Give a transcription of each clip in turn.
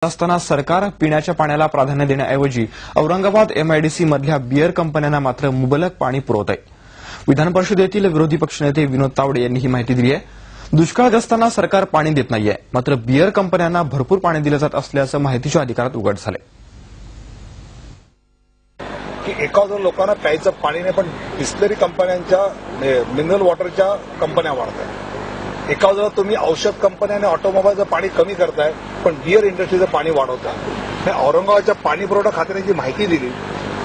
असताना सरकार पिण्याच्या पाण्याला प्राधान्य देण्याऐवजी औरंगाबाद एमआयडीसी मधल्या बियर कंपन्यांना मात्र मुबलक पाणी पुरवत आहे। विधान परिषदेतील विरोधी पक्षनेते विनोद तावडे यांनी ही माहिती दिली आहे। दुष्काळग्रस्तांना सरकार पाणी देत नाहीये, मात्र बियर कंपन्यांना भरपूर पाणी दिलं जात असल्याचं माहितीच्या अधिकारात उघड झालंय। की 1000 लोकांना प्यायचं पाणी नाही, पण डिस्टिलरी कंपन्यांच्या मिनरल वॉटरच्या कंपन्या वाढत आहेत। 1000 तुम्ही औषध कंपन्या आणि ऑटोमोबाईलचं पाणी कमी करताय, पण बियर इंडस्ट्रीचं पाणी वाढवताय। औरंगाबादच्या पाणी पुरवठा खात्याने जी माहिती दिली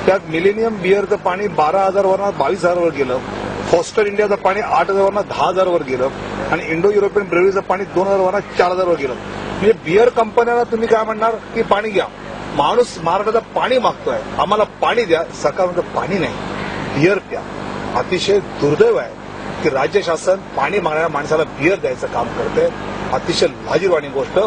त्यात मिलेनियम बियरचं पाणी 12,000 वरून 22,000 वर गेलं, फॉस्टर इंडियाचं पाणी 8,000 वरून 10,000 वर गेलं आणि इंडो युरोपियन ब्रेवरीचं पाणी 2,000 वरून 4,000 वर गेलं। म्हणजे बियर कंपन्यांना तुम्ही काय म्हणणार की पाणी घ्या, माणूस महाराष्ट्राचं पाणी मागतोय, आम्हाला पाणी द्या, सरकार म्हणतं पाणी नाही बियर प्या। अतिशय दुर्दैव आहे की राज्य शासन पाणी मागणाऱ्या माणसाला बियर द्यायचं काम करते। अतिशय लाजिरवाणी गोष्ट।